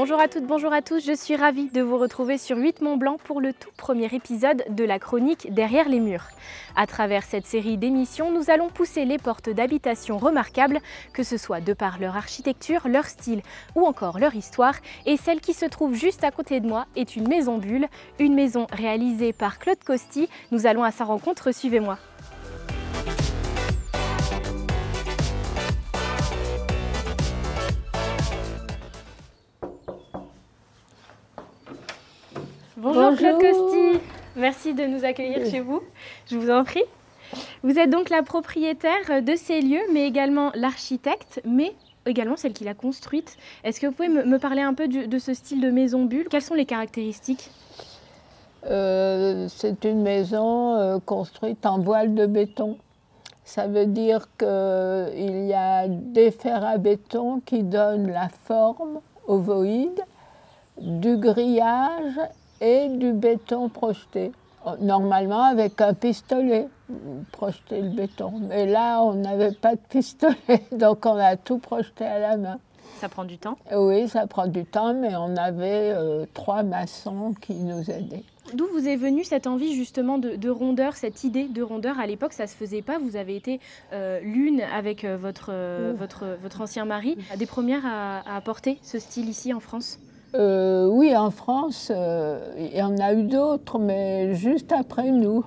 Bonjour à toutes, bonjour à tous, je suis ravie de vous retrouver sur 8 Mont Blanc pour le tout premier épisode de la chronique Derrière les murs. À travers cette série d'émissions, nous allons pousser les portes d'habitations remarquables, que ce soit de par leur architecture, leur style ou encore leur histoire. Et celle qui se trouve juste à côté de moi est une maison bulle, une maison réalisée par Claude Costi. Nous allons à sa rencontre, suivez-moi. Bonjour Claude Costi, merci de nous accueillir chez vous, je vous en prie. Vous êtes donc la propriétaire de ces lieux, mais également l'architecte, mais également celle qui l'a construite. Est-ce que vous pouvez me parler un peu de ce style de maison bulle? Quelles sont les caractéristiques? C'est une maison construite en voile de béton. Ça veut dire qu'il y a des fers à béton qui donnent la forme ovoïde, du grillage et du béton projeté. Normalement avec un pistolet, projeter le béton. Mais là, on n'avait pas de pistolet, donc on a tout projeté à la main. Ça prend du temps? Oui, ça prend du temps, mais on avait 3 maçons qui nous aidaient. D'où vous est venue cette envie justement de rondeur, cette idée de rondeur? À l'époque, ça ne se faisait pas. Vous avez été l'une avec votre ancien mari, des premières à apporter ce style ici en France? Oui, en France, il y en a eu d'autres, mais juste après nous.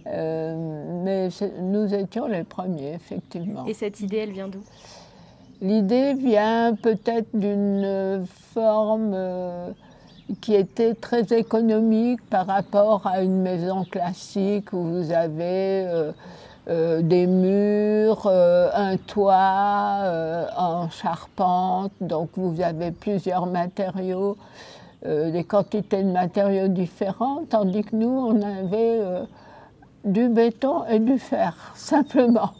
Mais nous étions les premiers, effectivement. Et cette idée, elle vient d'où? L'idée vient peut-être d'une forme qui était très économique par rapport à une maison classique où vous avez des murs, un toit en charpente, donc vous avez plusieurs matériaux, des quantités de matériaux différents, tandis que nous, on avait du béton et du fer, simplement.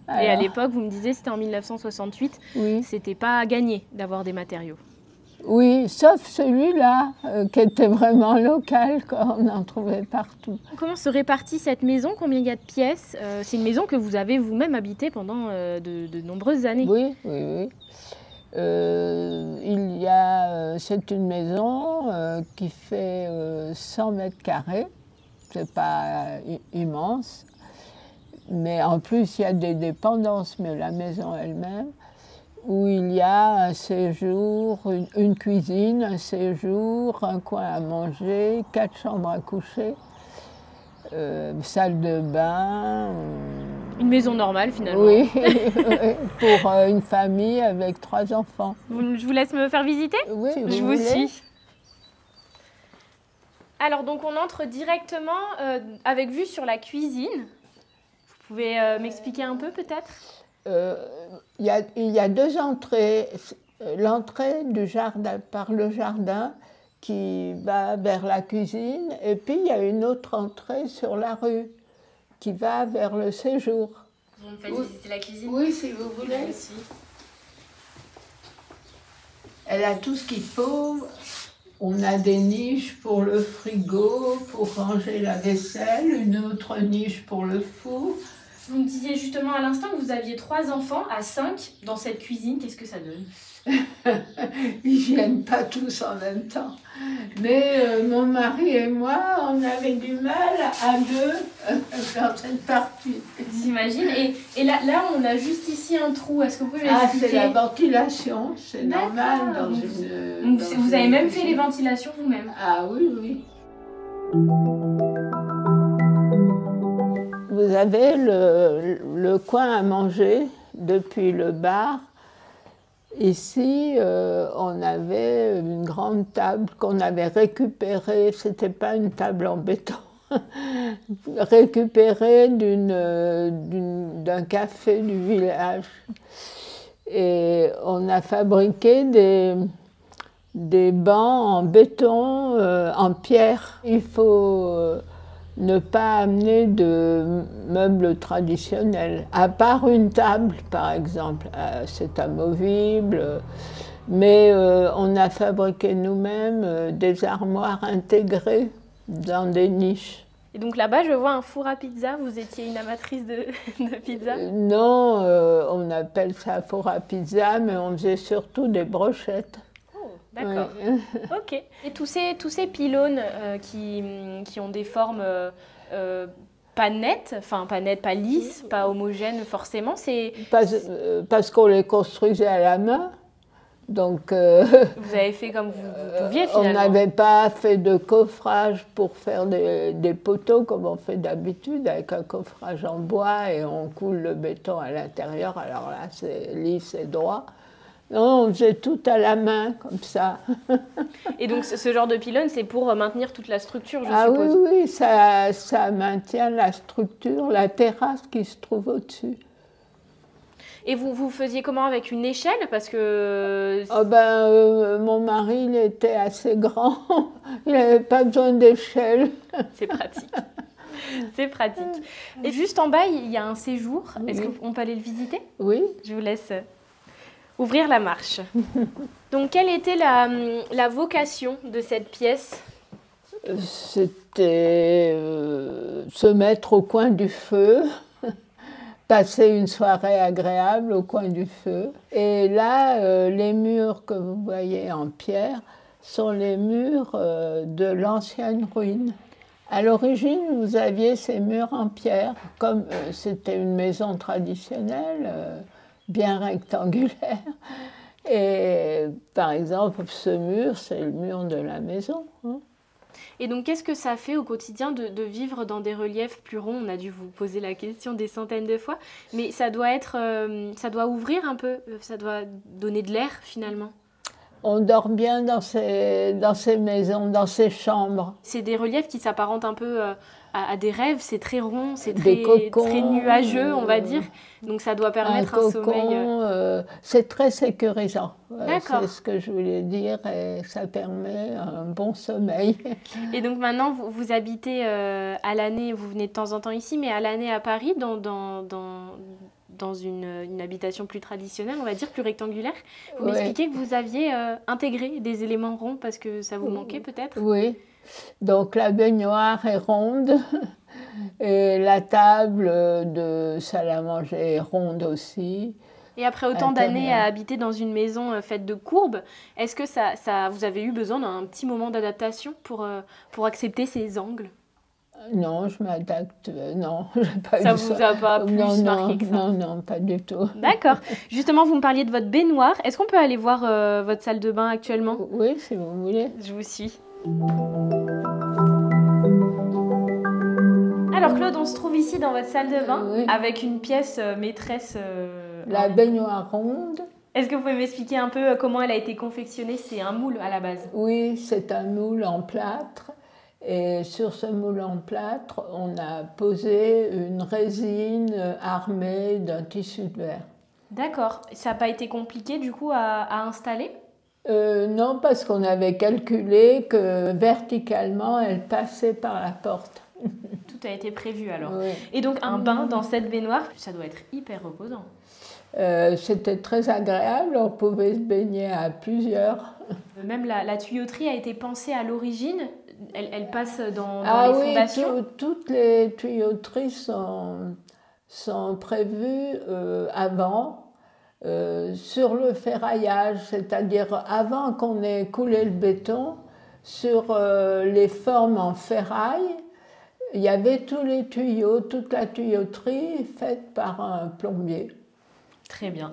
Alors, et à l'époque, vous me disiez, c'était en 1968, oui. C'était pas gagné d'avoir des matériaux. Oui, sauf celui-là, qui était vraiment local, quoi. On en trouvait partout. Comment se répartit cette maison? Combien il y a de pièces? C'est une maison que vous avez vous-même habitée pendant de nombreuses années. Oui, oui, oui. C'est une maison qui fait 100 mètres carrés. C'est pas immense. Mais en plus, il y a des dépendances, mais la maison elle-même, où il y a un séjour, une cuisine, un séjour, un coin à manger, 4 chambres à coucher, salle de bain. Une maison normale finalement. Oui, pour une famille avec 3 enfants. Je vous laisse me faire visiter? Oui, je vous suis. Alors donc on entre directement avec vue sur la cuisine. Vous pouvez m'expliquer un peu peut-être? Il y a 2 entrées. L'entrée du jardin, par le jardin qui va vers la cuisine, et puis il y a une autre entrée sur la rue qui va vers le séjour. Vous me faites visiter la cuisine? Oui, si vous voulez. Merci. Elle a tout ce qu'il faut. On a des niches pour le frigo, pour ranger la vaisselle, une autre niche pour le four. Vous me disiez justement à l'instant que vous aviez 3 enfants à 5 dans cette cuisine. Qu'est-ce que ça donne? Ils viennent pas tous en même temps. Mais mon mari et moi, on avait du mal à 2 dans cette partie. J'imagine. Et là, on a juste ici un trou. Est-ce que vous pouvez m'expliquer? C'est la ventilation. C'est normal dans une... Donc, vous avez même fait les ventilations vous-même? Ah oui, oui. Vous avez le coin à manger depuis le bar. Ici, on avait une grande table qu'on avait récupérée, c'était pas une table en béton, récupérée d'un café du village. Et on a fabriqué des bancs en béton, en pierre. Il faut ne pas amener de meubles traditionnels, à part une table par exemple, c'est amovible, mais on a fabriqué nous-mêmes des armoires intégrées dans des niches. Et donc là-bas, je vois un four à pizza. Vous étiez une amatrice de pizza? Non, on appelle ça four à pizza, mais on faisait surtout des brochettes. Oh. D'accord. Ok. Et tous ces pylônes qui ont des formes pas nettes, enfin pas nettes, pas lisses, pas homogènes forcément, c'est... Parce qu'on les construisait à la main. Donc, vous avez fait comme vous pouviez finalement. On n'avait pas fait de coffrage pour faire des poteaux comme on fait d'habitude avec un coffrage en bois et on coule le béton à l'intérieur. Alors là, c'est lisse et droit. Non, on faisait tout à la main comme ça. Et donc ce genre de pylône, c'est pour maintenir toute la structure, je suppose. Ah oui, ça maintient la structure, la terrasse qui se trouve au-dessus. Et vous faisiez comment avec une échelle? Parce que... mon mari, il était assez grand. Il n'avait pas besoin d'échelle. C'est pratique. C'est pratique. Et juste en bas, il y a un séjour. Oui. Est-ce qu'on peut aller le visiter? Oui. Je vous laisse ouvrir la marche. Donc, quelle était la vocation de cette pièce? C'était se mettre au coin du feu. Passer une soirée agréable au coin du feu. Et là, les murs que vous voyez en pierre sont les murs de l'ancienne ruine. À l'origine, vous aviez ces murs en pierre, comme c'était une maison traditionnelle, bien rectangulaire. Et par exemple, ce mur, c'est le mur de la maison. Hein. Et donc, qu'est-ce que ça fait au quotidien de vivre dans des reliefs plus ronds? On a dû vous poser la question des centaines de fois, mais ça doit ouvrir un peu, ça doit donner de l'air finalement. On dort bien dans ces maisons, dans ces chambres. C'est des reliefs qui s'apparentent un peu à des rêves, c'est très rond, c'est très nuageux, on va dire. Donc ça doit permettre un sommeil. C'est très sécurisant. C'est ce que je voulais dire et ça permet un bon sommeil. Et donc maintenant, vous habitez à l'année, vous venez de temps en temps ici, mais à l'année à Paris, dans une habitation plus traditionnelle, on va dire, plus rectangulaire. Vous m'expliquez que vous aviez intégré des éléments ronds parce que ça vous manquait peut-être? Oui. Donc la baignoire est ronde et la table de salle à manger est ronde aussi. Et après autant d'années à habiter dans une maison faite de courbes, est-ce que vous avez eu besoin d'un petit moment d'adaptation pour accepter ces angles? Non, je m'adapte, non, j'ai pas eu ça. Ça vous a pas plus marqué que ça? Non, pas du tout. D'accord. Justement, vous me parliez de votre baignoire. Est-ce qu'on peut aller voir votre salle de bain actuellement? Oui, si vous voulez. Je vous suis. Alors Claude, on se trouve ici dans votre salle de bain avec une pièce maîtresse. La baignoire ronde. Est-ce que vous pouvez m'expliquer un peu comment elle a été confectionnée? C'est un moule à la base. Oui, c'est un moule en plâtre. Et sur ce moule en plâtre, on a posé une résine armée d'un tissu de verre. D'accord. Ça n'a pas été compliqué du coup à installer? Non, parce qu'on avait calculé que verticalement, elle passait par la porte. Tout a été prévu alors. Oui. Et donc un bain dans cette baignoire, ça doit être hyper reposant. C'était très agréable, on pouvait se baigner à plusieurs. Même la tuyauterie a été pensée à l'origine, elle passe dans les fondations. Toutes les tuyauteries sont prévues avant. Sur le ferraillage, c'est-à-dire avant qu'on ait coulé le béton, sur les formes en ferraille, il y avait tous les tuyaux, toute la tuyauterie faite par un plombier. Très bien.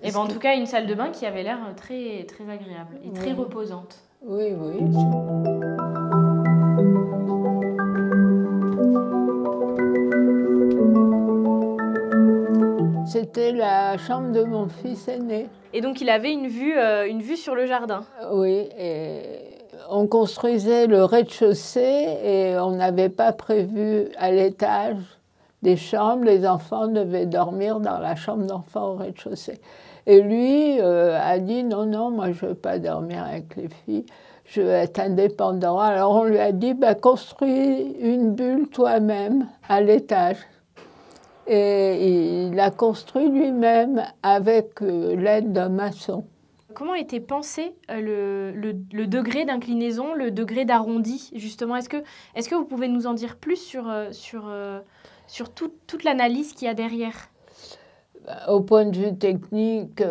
Et en tout cas, une salle de bain qui avait l'air très, très agréable et très reposante. Oui, oui. C'était la chambre de mon fils aîné. Et donc, il avait une vue sur le jardin. Oui, et on construisait le rez-de-chaussée et on n'avait pas prévu à l'étage des chambres. Les enfants devaient dormir dans la chambre d'enfants au rez-de-chaussée. Et lui a dit « Non, non, moi je ne veux pas dormir avec les filles, je veux être indépendant. » Alors on lui a dit « Construis une bulle toi-même à l'étage. » Et il l'a construit lui-même avec l'aide d'un maçon. Comment était pensé le degré d'inclinaison, le degré d'arrondi, justement? Est-ce que vous pouvez nous en dire plus sur toute l'analyse qu'il y a derrière? Au point de vue technique,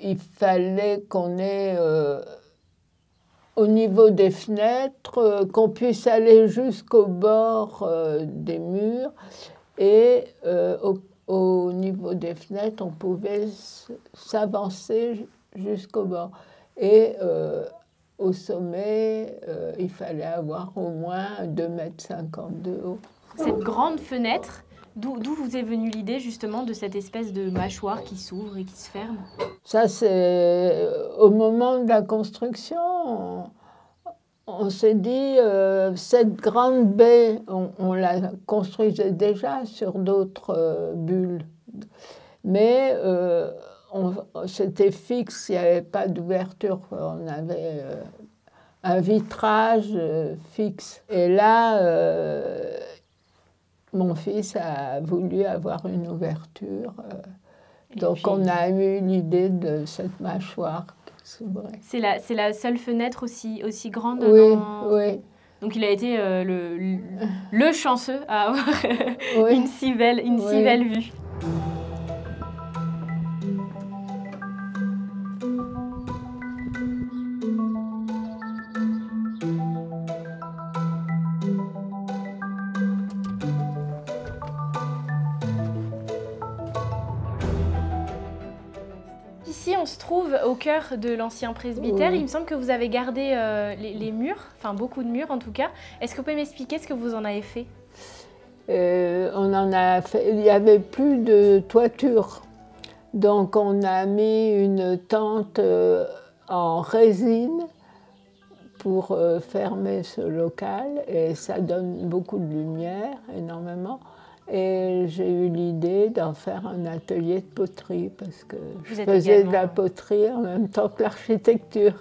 il fallait qu'on ait au niveau des fenêtres, qu'on puisse aller jusqu'au bord des murs et au niveau des fenêtres, on pouvait s'avancer jusqu'au bord. Et au sommet, il fallait avoir au moins 2,50 m de haut. Cette grande fenêtre, d'où vous est venue l'idée justement de cette espèce de mâchoire qui s'ouvre et qui se ferme? Ça, c'est au moment de la construction, on s'est dit, cette grande baie, on la construisait déjà sur d'autres bulles, mais c'était fixe, il n'y avait pas d'ouverture, on avait un vitrage fixe. Et là, mon fils a voulu avoir une ouverture, donc on a eu l'idée de cette mâchoire. C'est la seule fenêtre aussi grande? Oui, oui. Donc il a été le chanceux à avoir oui. une si belle vue. Ici, on se trouve au cœur de l'ancien presbytère. Oui. Il me semble que vous avez gardé les murs, enfin beaucoup de murs en tout cas. Est-ce que vous pouvez m'expliquer ce que vous en avez fait? On en a fait. Il n'y avait plus de toiture. Donc on a mis une tente en résine pour fermer ce local. Et ça donne beaucoup de lumière, énormément. Et j'ai eu l'idée d'en faire un atelier de poterie parce que je faisais de la poterie en même temps que l'architecture.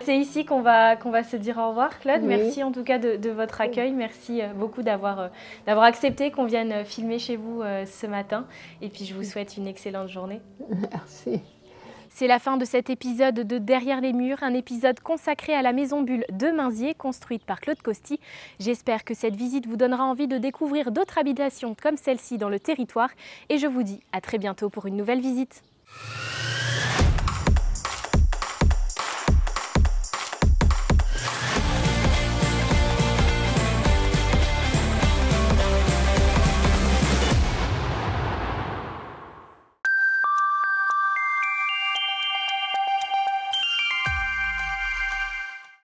C'est ici qu'on va se dire au revoir, Claude. Oui. Merci en tout cas de votre accueil. Merci beaucoup d'avoir accepté qu'on vienne filmer chez vous ce matin. Et puis je vous souhaite une excellente journée. Merci. C'est la fin de cet épisode de Derrière les murs, un épisode consacré à la maison Bulle de Mainzier, construite par Claude Costi. J'espère que cette visite vous donnera envie de découvrir d'autres habitations comme celle-ci dans le territoire. Et je vous dis à très bientôt pour une nouvelle visite.